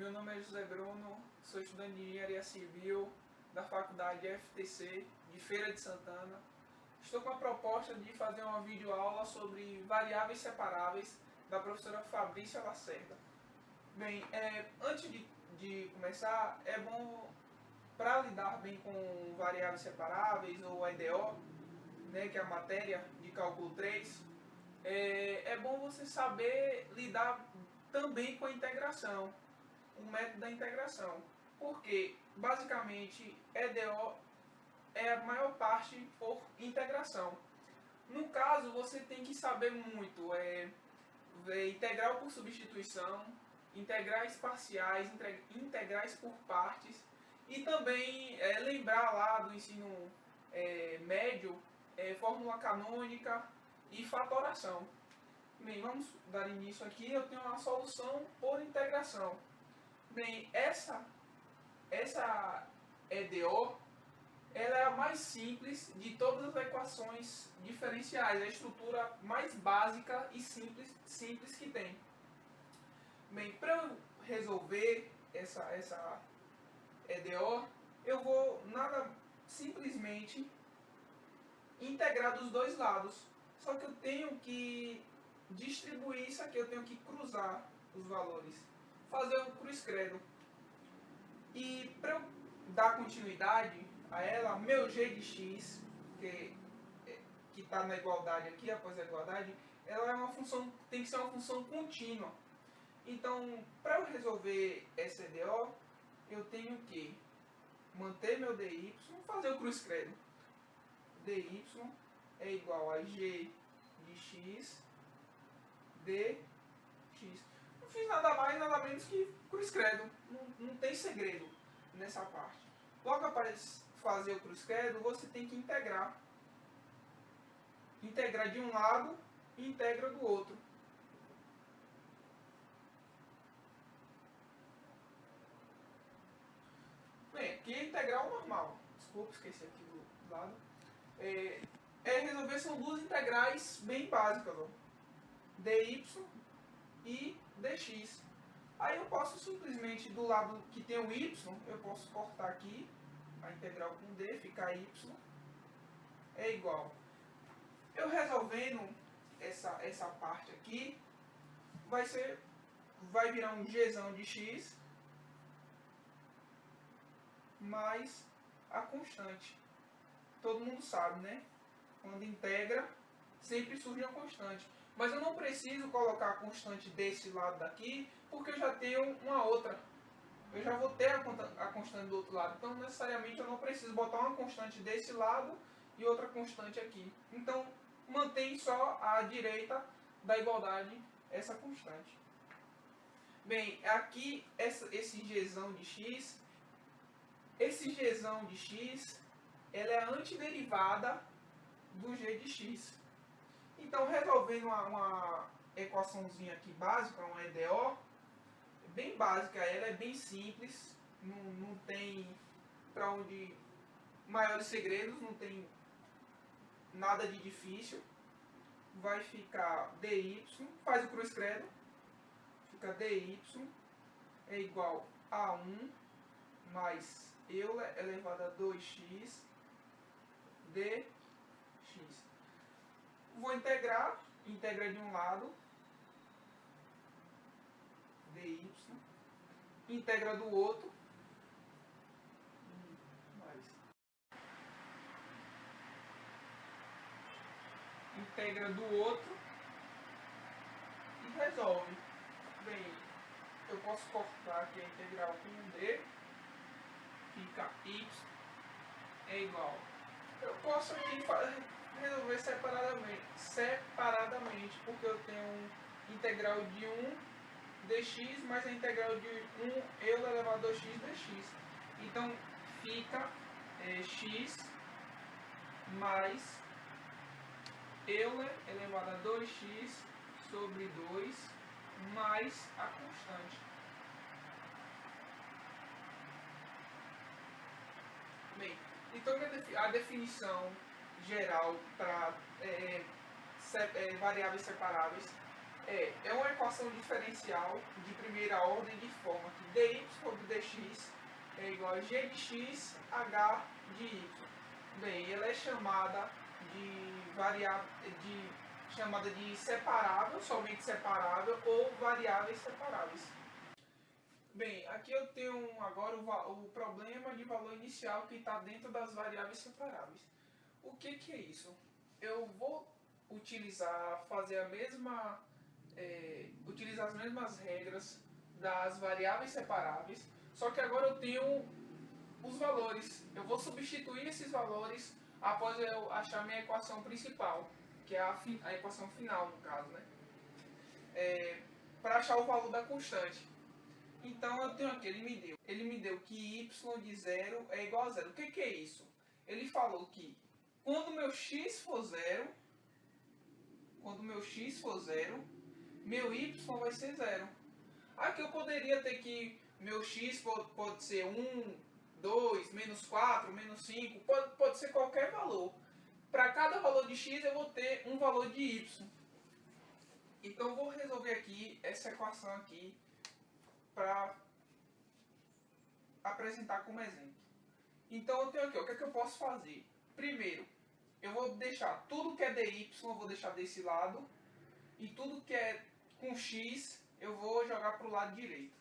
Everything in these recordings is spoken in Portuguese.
meu nome é José Bruno, sou estudante de Engenharia Civil da Faculdade FTC de Feira de Santana. Estou com a proposta de fazer uma videoaula sobre variáveis separáveis da professora Fabrícia Lacerda. Bem, antes de começar, é bom, para lidar bem com variáveis separáveis ou EDO, né, que é a matéria de cálculo 3, é bom você saber lidar também com a integração, o método da integração, porque basicamente EDO é a maior parte por integração. No caso, você tem que saber muito integral por substituição, integrais parciais, integrais por partes, e também lembrar lá do ensino médio, fórmula canônica e fatoração. Bem, vamos dar início aqui. Eu tenho uma solução por integração. Bem, essa EDO, ela é a mais simples de todas as equações diferenciais, a estrutura mais básica e simples que tem. Bem, para eu resolver essa EDO, eu vou simplesmente integrar dos dois lados. Só que eu tenho que distribuir isso aqui, eu tenho que cruzar os valores, fazer um cruz-credo. E para eu dar continuidade a ela, meu g de x, que está na igualdade aqui, após a igualdade, ela é uma função, tem que ser uma função contínua. Então, para eu resolver essa EDO, eu tenho que manter meu dy, fazer o cruz-credo. dy é igual a g de x dx. Não fiz nada mais, nada menos que cruz-credo. Não tem segredo nessa parte. Logo após fazer o cruz-credo, você tem que integrar. Integrar de um lado e integra do outro. Bem, aqui é integral normal. Desculpa, esqueci aqui do lado. Resolver são duas integrais bem básicas, ó. dy e dx. Aí eu posso simplesmente, do lado que tem o y, eu posso cortar aqui a integral com d, ficar y é igual. Eu resolvendo essa parte aqui, vai virar um gzão de x mais a constante. Todo mundo sabe, né? Quando integra, sempre surge uma constante. Mas eu não preciso colocar a constante desse lado daqui, porque eu já tenho uma outra. Eu já vou ter a constante do outro lado. Então, necessariamente, eu não preciso botar uma constante desse lado e outra constante aqui. Então, mantém só à direita da igualdade essa constante. Bem, aqui esse gzão de x, ela é a antiderivada do g de x. Então, resolvendo uma equaçãozinha aqui básica, uma EDO, bem básica, ela é bem simples, não tem para onde maiores segredos, não tem nada de difícil. Vai ficar dy, faz o cruz-credo, fica dy é igual a 1 mais Euler elevado a 2x dx. Vou integrar, integra de um lado, dy, integra do outro, integra do outro e resolve. Bem, eu posso cortar aqui a integral com d, fica y é igual. Eu posso aqui resolver separadamente, porque eu tenho integral de 1 dx mais a integral de 1 Euler elevado a 2x dx. Então, fica x mais Euler elevado a 2x sobre 2 mais a constante. Bem, então a definição geral para variáveis separáveis é uma equação diferencial de primeira ordem de forma que dy sobre dx é igual a g de x, h de y. Bem, ela é chamada de separável, somente separável, ou variáveis separáveis. Bem, aqui eu tenho agora o problema de valor inicial que está dentro das variáveis separáveis. O que é isso? Eu vou utilizar as mesmas regras das variáveis separáveis, só que agora eu tenho os valores. Eu vou substituir esses valores após eu achar minha equação principal, que é a equação final, no caso, né? Para achar o valor da constante. Então eu tenho aqui, ele me deu que y de 0 é igual a 0. O que é isso? Ele falou que quando meu x for 0, meu y vai ser 0. Aqui eu poderia ter que meu x pode ser 1, 2, menos 4, menos 5, pode ser qualquer valor. Para cada valor de x eu vou ter um valor de y. Então eu vou resolver aqui essa equação aqui para apresentar como exemplo. Então eu tenho aqui, o que é que eu posso fazer? Primeiro, eu vou deixar tudo que é dy, eu vou deixar desse lado, e tudo que é com x, eu vou jogar para o lado direito.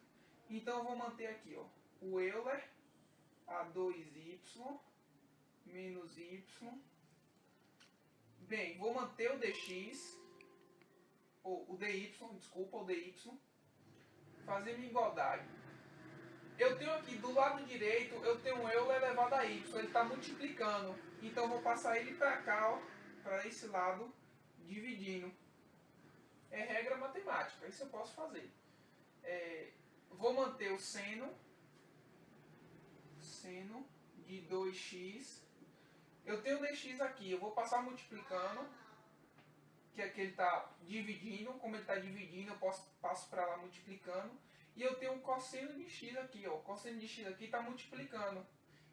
Então eu vou manter aqui, ó, o Euler a 2y menos y. Bem, vou manter o dx, ou o dy, fazer minha igualdade. Eu tenho aqui do lado direito, eu tenho um Euler elevado a y, ele está multiplicando. Então eu vou passar ele para cá, ó, para esse lado, dividindo. É regra matemática, isso eu posso fazer. Vou manter o seno de 2x. Eu tenho dx aqui, eu vou passar multiplicando, que aqui ele está dividindo. Como ele está dividindo, eu passo para lá multiplicando. E eu tenho um cosseno de x aqui, ó. O cosseno de x aqui está multiplicando.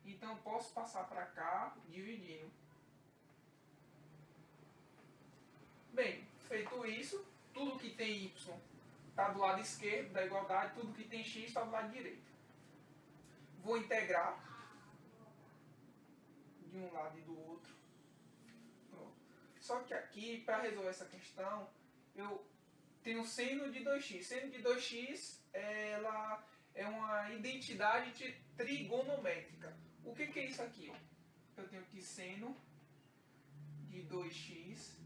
Então eu posso passar para cá, dividindo. Bem, feito isso, tudo que tem y está do lado esquerdo da igualdade, tudo que tem x está do lado direito. Vou integrar de um lado e do outro. Pronto. Só que aqui, para resolver essa questão, eu tenho seno de 2x. Seno de 2x ela é uma identidade trigonométrica. O que é isso aqui? Eu tenho que seno de 2x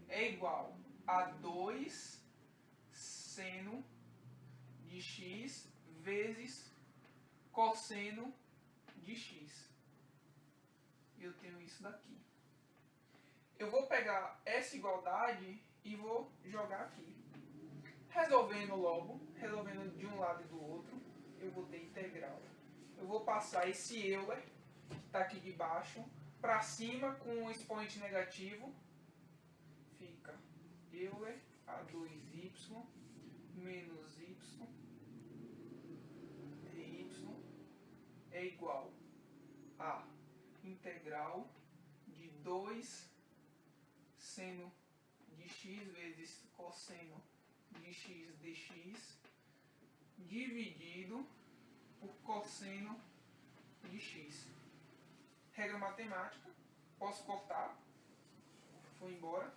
é igual a 2 seno de x vezes cosseno de x. Eu tenho isso daqui. Eu vou pegar essa igualdade e vou jogar aqui. Resolvendo de um lado e do outro, eu vou ter integral. Eu vou passar esse Euler, que está aqui de baixo, para cima com o expoente negativo. Fica Euler a 2y menos y dy é igual a integral de 2 seno de x vezes cosseno de x dx dividido por cosseno de x. Regra matemática, posso cortar, foi embora.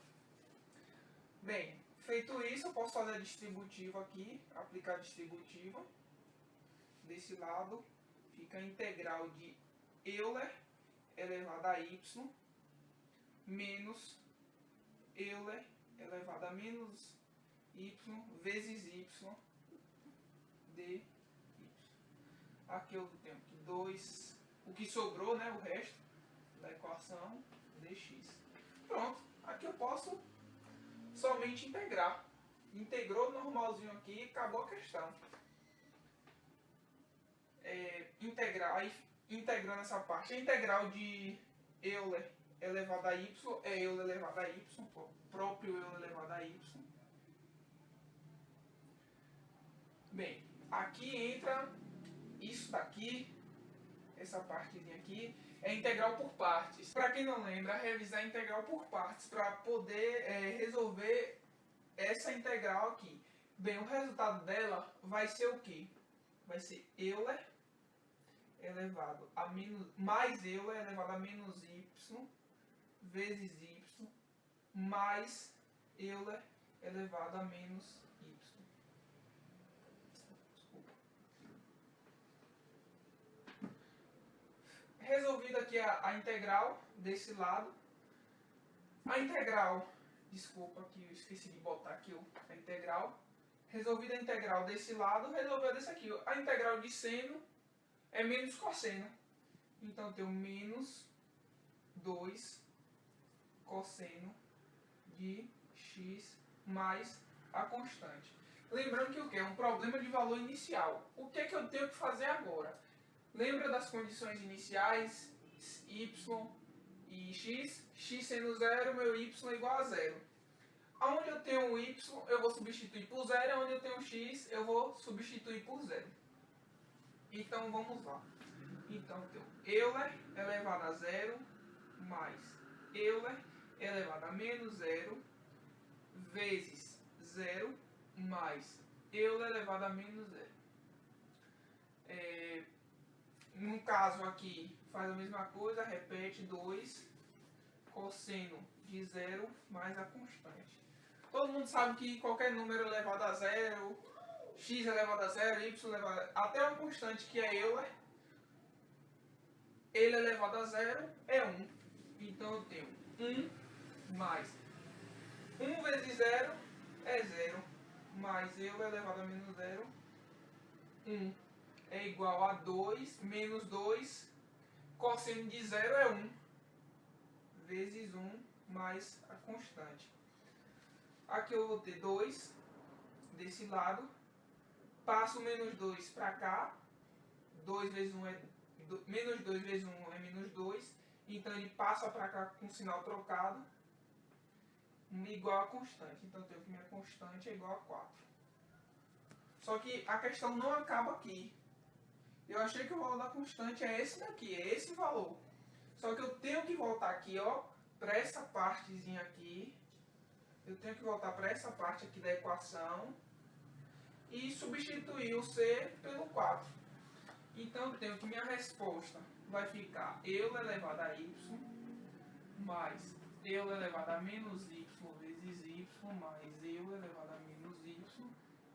Bem, feito isso, eu posso fazer a distributiva aqui, aplicar a distributiva. Desse lado fica a integral de Euler elevado a y menos Euler elevado a menos y vezes y dy. Aqui eu tenho que 2, o que sobrou, né, o resto da equação, dx. Pronto, aqui eu posso somente integrar. Integrou normalzinho aqui, acabou a questão. Integrando essa parte, a integral de Euler elevado a y é Euler elevado a y, próprio Euler elevado a y. Bem, aqui entra isso daqui, essa partezinha aqui, é integral por partes. Para quem não lembra, revisar a integral por partes para poder resolver essa integral aqui. Bem, o resultado dela vai ser o quê? Vai ser Euler elevado a menos, mais Euler elevado a menos y vezes y mais Euler elevado a menos y. Desculpa. Resolvida aqui a integral desse lado. A integral, desculpa que eu esqueci de botar aqui a integral. Resolvida a integral desse lado, resolveu desse aqui. A integral de seno é menos cosseno. Então, eu tenho menos 2 cosseno de x mais a constante. Lembrando que o que? É um problema de valor inicial. O que é que eu tenho que fazer agora? Lembra das condições iniciais? Y e x. X sendo zero, meu y é igual a zero. Onde eu tenho um y, eu vou substituir por zero. Onde eu tenho um x, eu vou substituir por zero. Então, vamos lá. Então, eu tenho Euler elevado a zero mais Euler elevado a menos zero vezes zero mais Euler elevado a menos zero. No caso aqui, faz a mesma coisa, repete 2 cosseno de zero mais a constante. Todo mundo sabe que qualquer número elevado a zero, x elevado a zero, y elevado a zero, até uma constante que é Euler, ele elevado a zero é 1. Então eu tenho 1 mais 1 vezes 0 é 0, mais Euler elevado a menos 0, 1 é igual a 2, menos 2, cosseno de 0 é 1, vezes 1 mais a constante. Aqui eu vou ter 2 desse lado, passo menos 2 para cá, 2 vezes 1 é menos 2 vezes 1 é menos 2, então ele passa para cá com o sinal trocado, igual a constante. Então eu tenho que minha constante é igual a 4. Só que a questão não acaba aqui. Eu achei que o valor da constante é esse daqui, é esse valor. Só que eu tenho que voltar aqui, ó, para essa partezinha aqui. Eu tenho que voltar para essa parte aqui da equação e substituir o C pelo 4. Então eu tenho que minha resposta vai ficar Euler elevado a y mais Euler elevado a menos y vezes y mais Euler elevado a menos y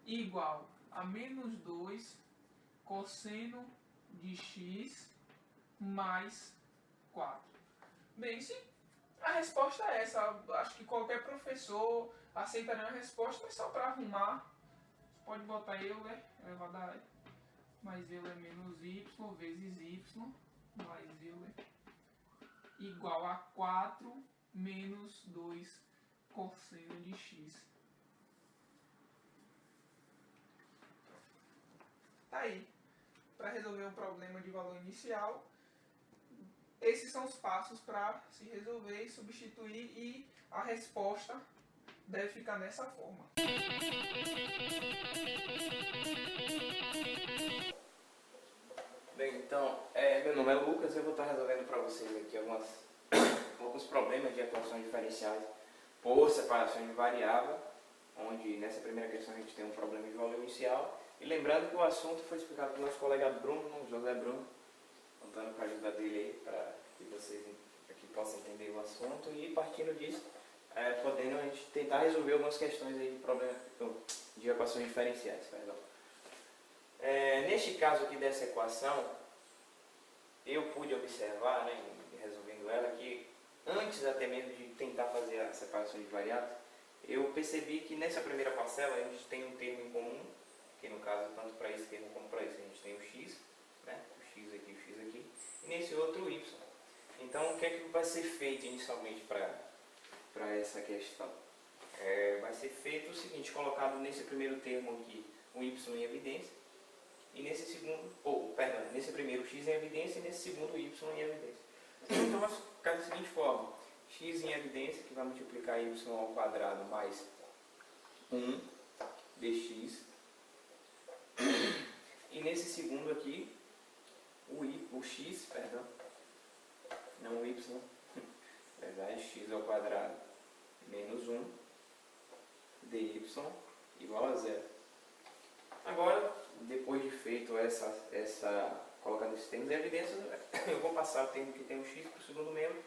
igual a menos 2 cosseno de x mais 4. Bem, se a resposta é essa, acho que qualquer professor aceitaria a resposta, mas só para arrumar, você pode botar Euler elevado a mais Euler menos y vezes y mais Euler igual a 4 menos 2 cosseno de x. Tá aí. Para resolver um problema de valor inicial, esses são os passos para se resolver e substituir, e a resposta deve ficar nessa forma. Bem, então, meu nome é Lucas, eu vou estar resolvendo para vocês aqui alguns problemas de equações diferenciais por separação de variável, onde nessa primeira questão a gente tem um problema de valor inicial. E lembrando que o assunto foi explicado pelo nosso colega Bruno, José Bruno, contando com a ajuda dele aí para que vocês aqui possam entender o assunto, e partindo disso, podendo a gente tentar resolver algumas questões aí de equações diferenciais. Perdão. Neste caso aqui dessa equação, eu pude observar, né, resolvendo ela, que antes até mesmo de tentar fazer a separação de variáveis, eu percebi que nessa primeira parcela a gente tem um termo em comum, que no caso, tanto para esse termo como para esse, a gente tem o x, né, o x aqui, e nesse outro o y. Então, o que é que vai ser feito inicialmente para essa questão? Vai ser feito o seguinte: colocado nesse primeiro termo aqui o y em evidência, e nesse segundo, nesse primeiro x em evidência e nesse segundo y em evidência. Então vai ficar da seguinte forma: x em evidência, que vai multiplicar y ao quadrado mais 1 dx, e nesse segundo aqui o x, não o y, verdade, x ao quadrado menos 1 dy igual a zero. Agora, depois de feito colocando esses termos em evidência, eu vou passar o termo que tem o x para o segundo membro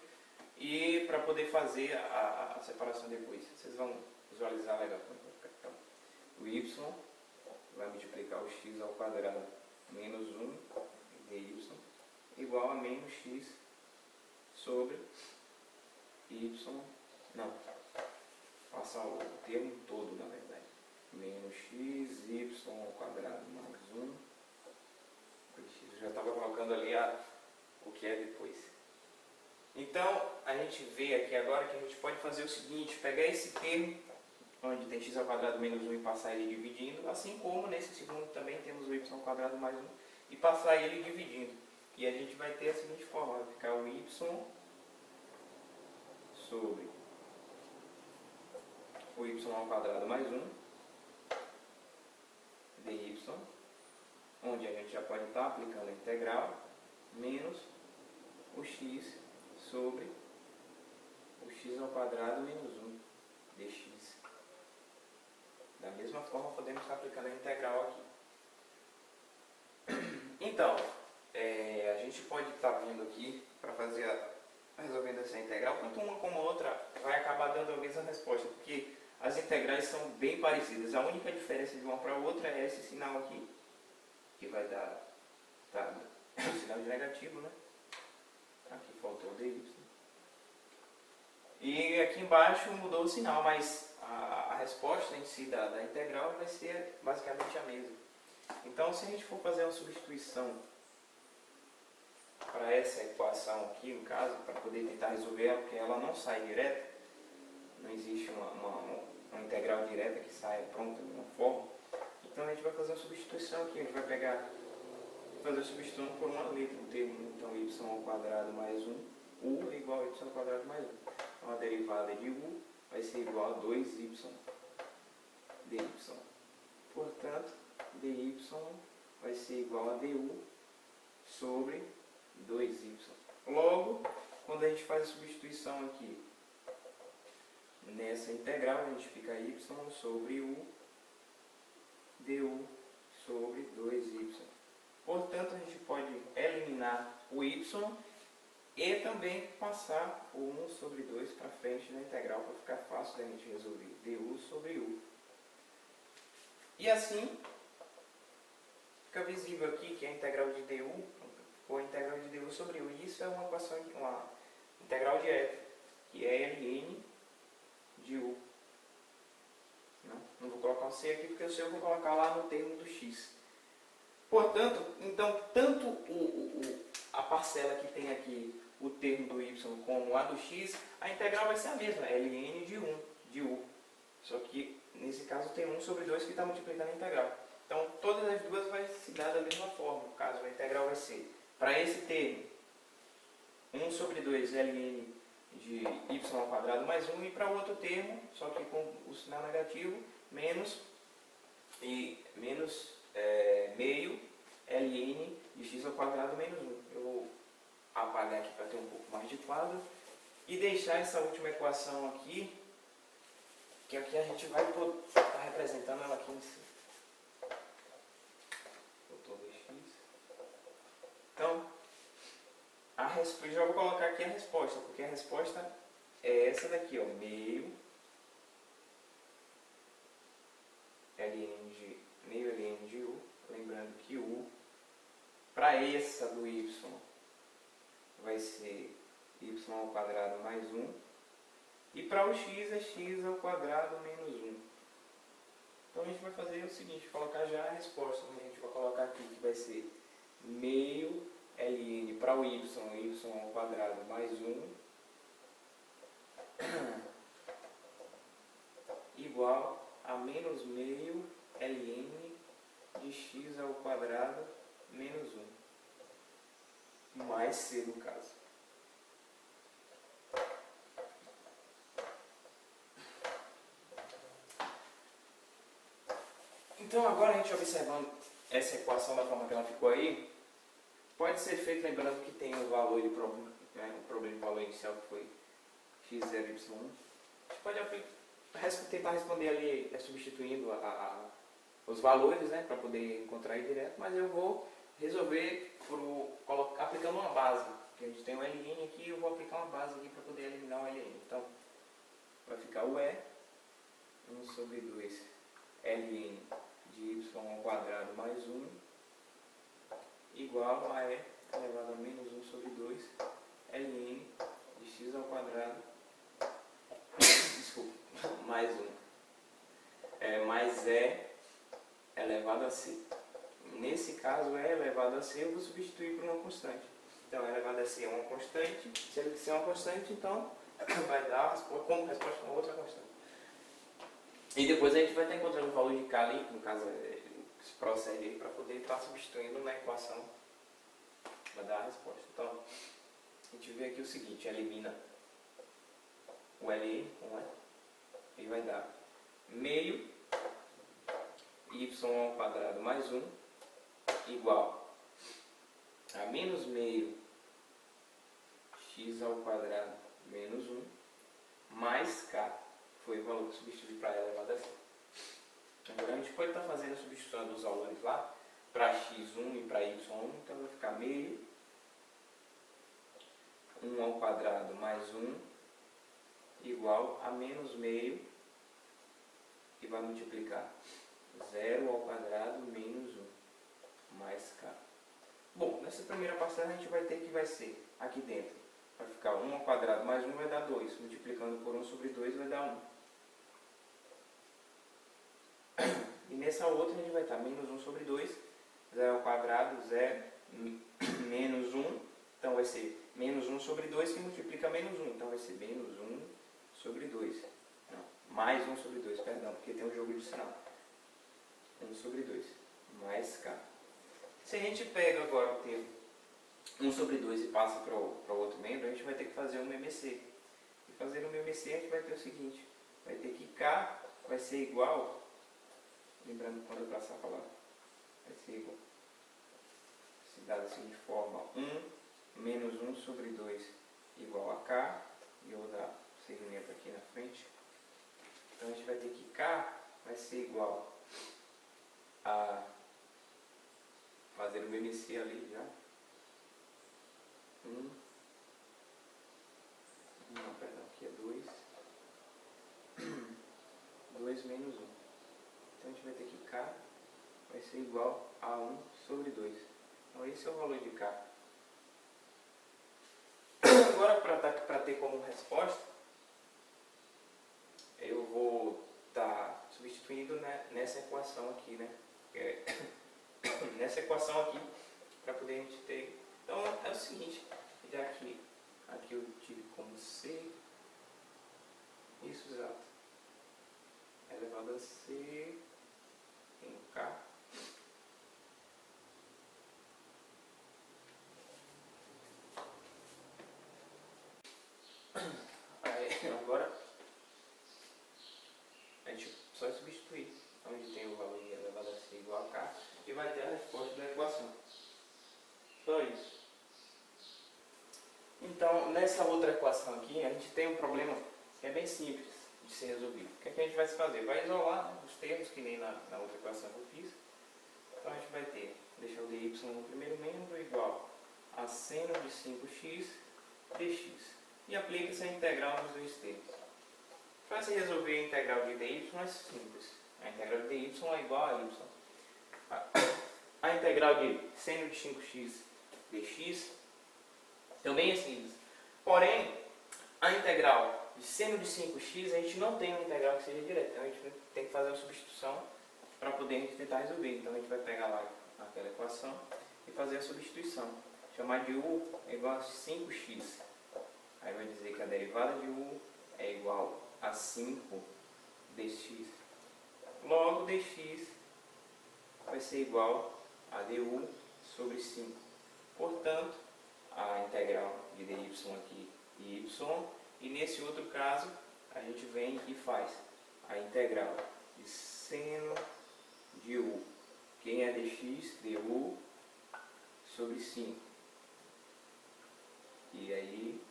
e para poder fazer a separação depois. Vocês vão visualizar legal como vai ficar. Então, o y vai multiplicar o x ao quadrado menos 1 dy igual a menos x sobre y, não, passa o termo todo na verdade, menos x, y ao quadrado mais 1, eu já estava colocando ali o que é depois. Então, a gente vê aqui agora que a gente pode fazer o seguinte, pegar esse termo, onde tem x ao quadrado menos 1 e passar ele dividindo, assim como nesse segundo também temos o y ao quadrado mais 1 e passar ele dividindo. E a gente vai ter a seguinte forma, vai ficar o y sobre o y ao quadrado mais 1 dy, onde a gente já pode estar aplicando a integral, menos o x sobre o x ao quadrado menos 1 dx. Da mesma forma, podemos estar aplicando a integral aqui. Então, a gente pode estar vindo aqui para fazer resolvendo essa integral, tanto uma como a outra vai acabar dando a mesma resposta, porque as integrais são bem parecidas. A única diferença de uma para a outra é esse sinal aqui, que vai dar um sinal de negativo, né? Aqui faltou o dy. E aqui embaixo mudou o sinal, mas a resposta em si da integral vai ser basicamente a mesma. Então, se a gente for fazer uma substituição para essa equação aqui, no caso, para poder tentar resolver ela, porque ela não sai direta, não existe uma integral direta que saia pronta de uma forma, então a gente vai fazer uma substituição aqui, a gente vai fazer a substituição por uma letra, um termo, então y ao quadrado mais 1, u é igual a y ao quadrado mais 1. Então a derivada de u vai ser igual a 2y dy. Portanto, dy vai ser igual a du sobre 2y. Logo, quando a gente faz a substituição aqui nessa integral, a gente fica y sobre u du sobre 2y. Portanto, a gente pode eliminar o y e também passar o 1 sobre 2 para frente na integral, para ficar fácil da gente resolver. Du sobre u. E assim, fica visível aqui que a integral de du, ou a integral de du sobre u, e isso é uma equação, uma integral direta, que é ln de u. Não vou colocar um c aqui, porque o c eu vou colocar lá no termo do x. Portanto, então, tanto a parcela que tem aqui o termo do y como a do x, a integral vai ser a mesma, ln de u. Só que, nesse caso, tem 1 sobre 2 que está multiplicando a integral. Então, todas as duas vai se dar da mesma forma. No caso, a integral vai ser, para esse termo, 1 sobre 2 ln de y ao quadrado mais 1, e para o outro termo, só que com o sinal negativo, menos meio ln de x ao quadrado menos 1. Eu vou apagar aqui para ter um pouco mais de quadro e deixar essa última equação aqui, que aqui a gente vai estar representando ela aqui em cima. Botou 2x. Então, eu já vou colocar aqui a resposta, porque a resposta é essa daqui, ó, meio ln de u, lembrando que u, para essa do y, vai ser y ao quadrado mais 1, e para o x é x ao quadrado menos 1. Então a gente vai fazer o seguinte, colocar já a resposta, a gente vai colocar aqui que vai ser meio ln para o y ao quadrado mais 1, igual a menos meio ln de x ao quadrado menos 1, mais c no caso. Então agora a gente observando essa equação da forma que ela ficou aí, pode ser feito lembrando que tem o valor de problema, o problema de valor inicial que foi x0, y1. A gente pode tentar responder ali substituindo os valores, né, para poder encontrar aí direto, mas eu vou resolver aplicando uma base. A gente tem o LN aqui, eu vou aplicar uma base aqui para poder eliminar o LN. Então, vai ficar o E, 1 sobre 2 ln de y ao quadrado mais 1 igual a E elevado a menos 1 sobre 2 ln de x ao quadrado desculpa, mais 1 mais E elevado a C. Nesse caso, E elevado a C eu vou substituir por uma constante. Então, E elevado a C é uma constante. Se ele ser uma constante, então vai dar como resposta uma outra constante. E depois a gente vai estar encontrando o valor de K ali, no caso, se procede aí para poder estar substituindo na equação. Vai dar a resposta. Então, a gente vê aqui o seguinte, elimina o LN com E, e vai dar meio y ao quadrado mais 1 igual a menos meio x ao quadrado menos 1 mais K, foi o valor que substituí para E elevado a C. Agora a gente pode estar fazendo a substituição dos valores lá para x1 e para y1, então vai ficar meio 1 ao quadrado mais 1 igual a menos meio e vai multiplicar 0 ao quadrado menos 1 mais K. Bom, nessa primeira parcela a gente vai ter que vai ser aqui dentro. Vai ficar 1 ao quadrado mais 1 vai dar 2. Multiplicando por 1 sobre 2 vai dar 1. E nessa outra a gente vai estar menos 1 sobre 2. 0 ao quadrado, 0, menos 1. Então vai ser menos 1 sobre 2 que multiplica menos 1. Então vai ser menos 1 sobre 2. Não, mais 1 sobre 2, perdão, porque tem um jogo de sinal. 1 sobre 2, mais K. Se a gente pega agora o termo 1 sobre 2 e passa para o outro membro, a gente vai ter que fazer um MMC. E fazer um MMC a gente vai ter o seguinte, vai ter que K vai ser igual, lembrando quando eu passar a palavra, vai ser igual, se dá da seguinte forma, 1 menos 1 sobre 2 igual a K, e eu vou dar segmento aqui na frente. Então a gente vai ter que K vai ser igual a fazer o MMC ali já. Não, perdão, aqui é 2. 2 menos 1. Então a gente vai ter que K vai ser igual a 1 sobre 2. Então esse é o valor de K. Agora, para ter como resposta, eu vou estar substituindo, né, nessa equação aqui, né? Nessa equação aqui, para poder a gente ter. Então é o seguinte, já que aqui eu tive como C, isso exato, elevado a C, em K. Aí, agora a gente só substituir onde tem o valor de elevado a C igual a K e vai ter a resposta da equação. Só isso. Então, nessa outra equação aqui, a gente tem um problema que é bem simples de ser resolvido. O que, é que a gente vai fazer? Vai isolar, né, os termos que nem na outra equação que eu fiz. Então a gente vai ter, deixar o dy no primeiro membro igual a seno de 5x dx. E aplica-se a integral nos dois termos. Para se resolver a integral de dy é simples. A integral de dy é igual a y. A integral de seno de 5x dx também é simples. Porém, a integral de seno de 5x, a gente não tem uma integral que seja direta. Então a gente tem que fazer uma substituição para poder a gente tentar resolver. Então a gente vai pegar lá aquela equação e fazer a substituição. Chamar de u é igual a 5x. Aí vai dizer que a derivada de u é igual a 5 dx. Logo, dx vai ser igual a du sobre 5. Portanto, a integral de dy aqui de y. E nesse outro caso, a gente vem e faz a integral de seno de u. Quem é dx? du sobre 5. E aí,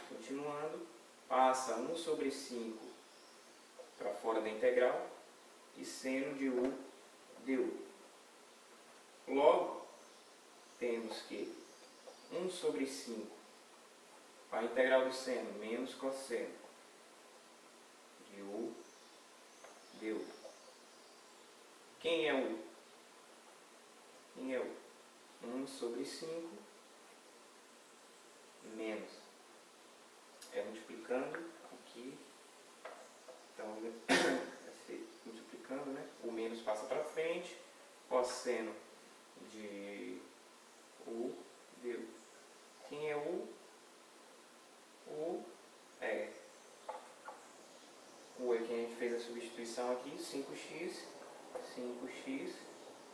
continuando, passa 1 sobre 5 para fora da integral e seno de u du. Logo, temos que 1 sobre 5 para a integral do seno menos cosseno de u du. Quem é u? Quem é u? 1 sobre 5 menos. É multiplicando aqui. Então, vai ser multiplicando, né? O menos passa para frente. Cosseno de u du. Quem é u? U é que a gente fez a substituição aqui. 5x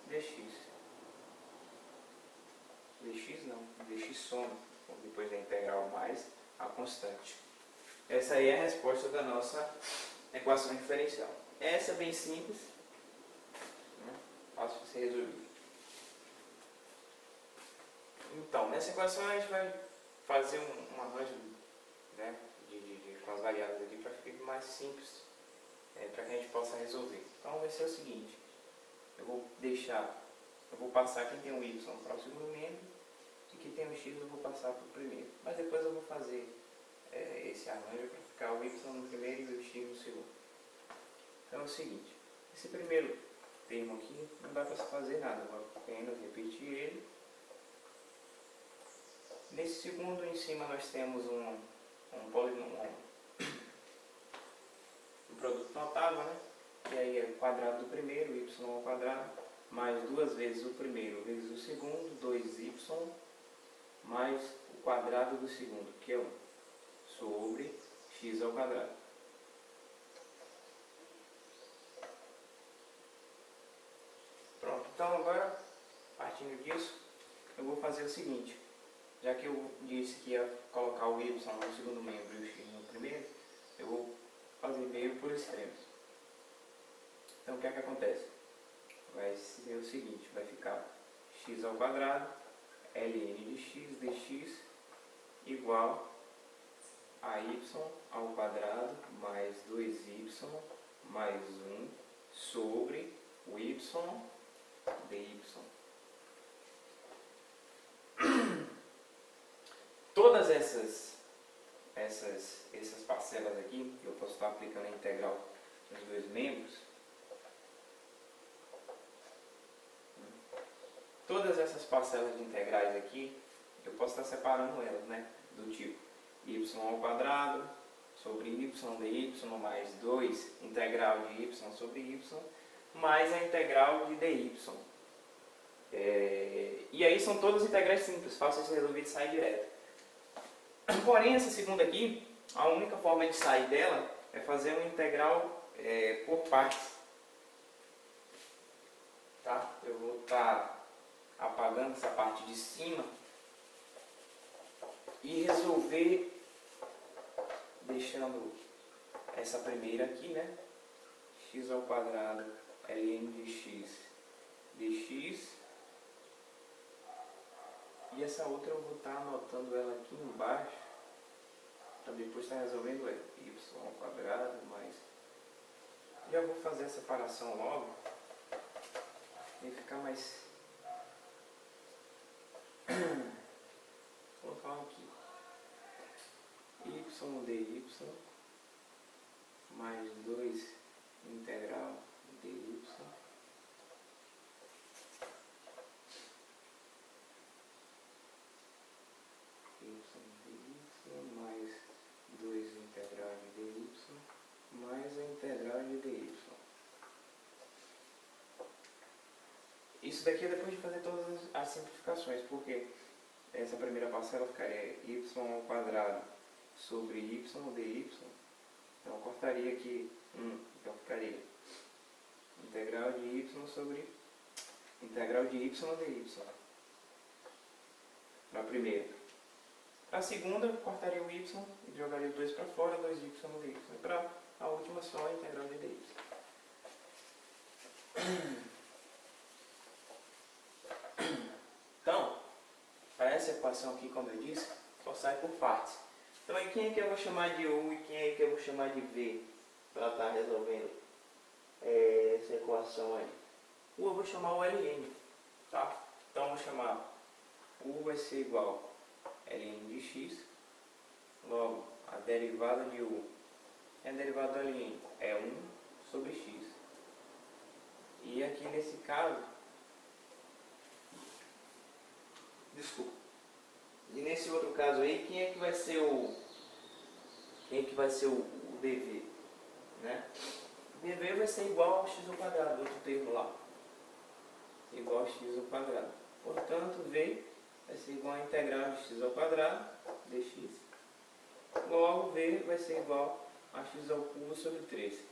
dx. Dx não, dx soma, depois da integral mais a constante. Essa aí é a resposta da nossa equação diferencial. Essa é bem simples, né? Fácil de ser resolvida. Então, nessa equação a gente vai fazer um arranjo, né, com as variáveis aqui para ficar mais simples, para que a gente possa resolver. Então vai ser o seguinte, eu vou passar quem tem o y para o segundo membro e quem tem o x eu vou passar para o primeiro. Mas depois eu vou fazer esse arranjo para ficar o y no primeiro e o x no segundo. Então é o seguinte, esse primeiro termo aqui não dá para se fazer nada, eu vou apenas repetir ele. Nesse segundo, em cima, nós temos um produto notável, né? E aí é o quadrado do primeiro, y ao quadrado, mais 2 vezes o primeiro vezes o segundo, 2y, mais o quadrado do segundo, que é 1, sobre x ao quadrado. Pronto, então agora, partindo disso, eu vou fazer o seguinte. Já que eu disse que ia colocar o y no segundo membro e o x no primeiro, eu vou fazer meio por extremos. Então o que é que acontece? Vai ser o seguinte, vai ficar x ao quadrado, ln de x dx igual a y ao quadrado mais 2y mais 1 sobre o y dy. Todas essas parcelas aqui, que eu posso estar aplicando a integral nos dois membros, todas essas parcelas de integrais aqui, eu posso estar separando elas, né? Do tipo y ao quadrado sobre y dy mais 2 integral de y sobre y mais a integral de dy. E aí são todas integrais simples, fáceis de resolver e sair direto. Porém, essa segunda aqui, a única forma de sair dela é fazer uma integral por partes. Tá? Eu vou estar apagando essa parte de cima e resolver deixando essa primeira aqui, né? X ao quadrado ln de x dx. E essa outra eu vou estar anotando ela aqui embaixo, para depois estar resolvendo y ao quadrado, mais... Já vou fazer a separação logo, e ficar mais... Vou colocar aqui, y dy mais 2 integral dy mais 2 integral de dy mais a integral de dy. Isso daqui é depois de fazer todas as simplificações, porque essa primeira parcela ficaria y ao quadrado sobre y dy. Então eu cortaria aqui 1, então ficaria integral de y sobre integral de y dy. Para a primeira. Para a segunda, eu cortaria o y e jogaria os dois para fora, 2y dy. E para a última, só a integral de dy. Então, para essa equação aqui, como eu disse, só sai por partes. Então, aí quem é que eu vou chamar de u e quem é que eu vou chamar de v? para estar resolvendo essa equação aí. U eu vou chamar o ln, tá? Então eu vou chamar U vai ser igual a ln de x, logo a derivada de U, a derivada do ln é 1 sobre x. E aqui nesse caso, desculpa, e nesse outro caso aí, quem é que vai ser o dv, né? dv vai ser igual a x ao quadrado, outro termo lá, igual a x ao quadrado. Portanto, v vai ser igual a integral de x ao quadrado dx, logo v vai ser igual a x ao cubo sobre 3.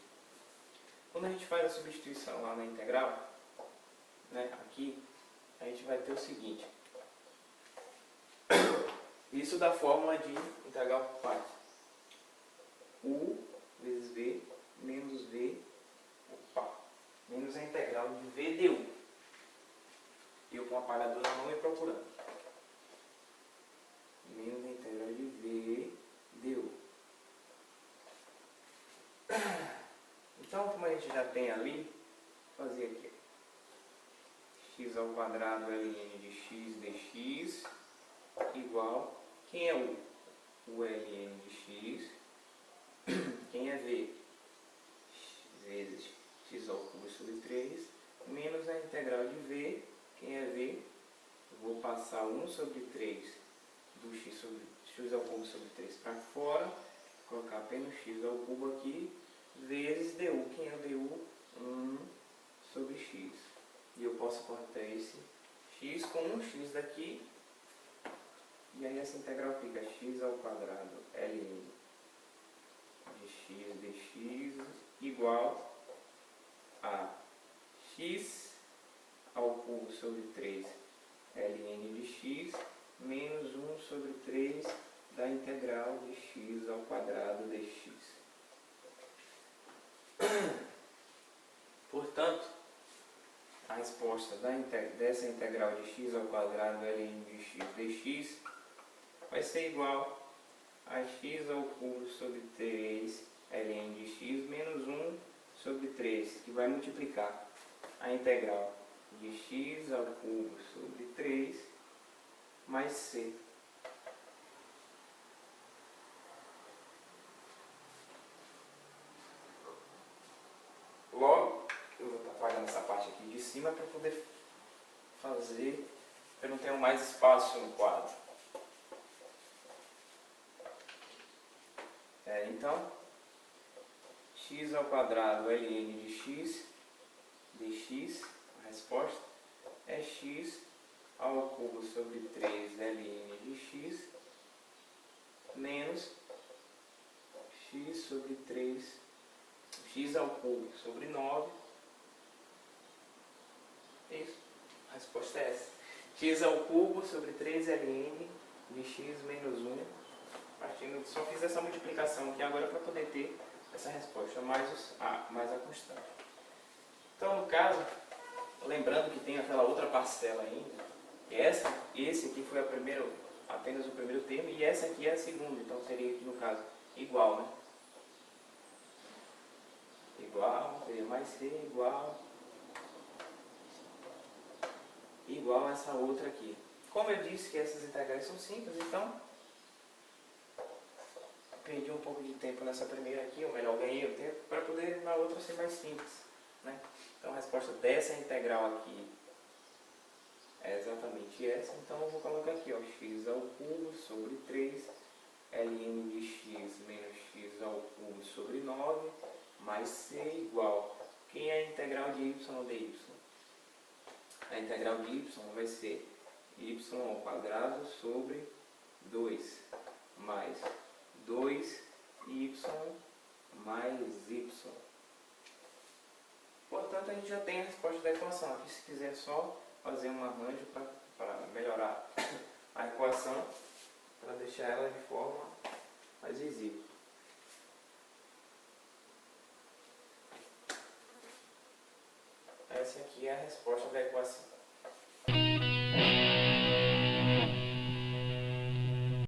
Quando a gente faz a substituição lá na integral, né, aqui, a gente vai ter o seguinte. Isso da fórmula de integral por partes. U vezes V menos V, menos a integral de V du. Eu com o apagador na mão e procurando. Menos a integral de V du. Então, como a gente já tem ali, vou fazer aqui. X ao quadrado ln de x dx igual, quem é U? O ln de x. Quem é V? Vezes x ao cubo sobre 3, menos a integral de V. Quem é V? Eu vou passar 1 sobre 3 do x ao cubo sobre 3 para fora, colocar apenas x ao cubo aqui, vezes du. Quem é o du? 1 sobre x. E eu posso cortar esse x com um x daqui. E aí essa integral fica x ao quadrado ln de x dx igual a x ao cubo sobre 3 ln de x menos 1 sobre 3 da integral de x ao quadrado dx. Portanto, a resposta dessa integral de x ao quadrado ln de x dx vai ser igual a x ao cubo sobre 3 ln de x menos 1 sobre 3, que vai multiplicar a integral de x ao cubo sobre 3 mais c. Logo, eu vou estar apagando essa parte aqui de cima para poder fazer, eu não tenho mais espaço no quadro. Então, x ao quadrado ln de x dx, a resposta é x ao cubo sobre 3 ln de x menos x sobre 3, x ao cubo sobre 9. Isso, a resposta é essa. X ao cubo sobre 3 ln de x menos 1. Só fiz essa multiplicação aqui agora para poder ter essa resposta, mais a constante. Então, no caso, lembrando que tem aquela outra parcela ainda, esse aqui foi apenas o primeiro termo, e essa aqui é a segunda, então seria aqui no caso igual, né? Igual, seria mais C igual a essa outra aqui. Como eu disse que essas integrais são simples, então perdi um pouco de tempo nessa primeira aqui, ou melhor, ganhei o tempo para poder na outra ser mais simples, né? Então a resposta dessa integral aqui é exatamente essa. Então eu vou colocar aqui, ó, x ao cubo sobre 3 ln de x menos x ao cubo sobre 9 mais c igual. Quem é a integral de y de y? A integral de y vai ser y ao quadrado sobre 2 mais 2y mais y. Portanto, a gente já tem a resposta da equação. Aqui, se quiser só fazer um arranjo para melhorar a equação, para deixar ela de forma mais visível. Essa aqui é a resposta da equação.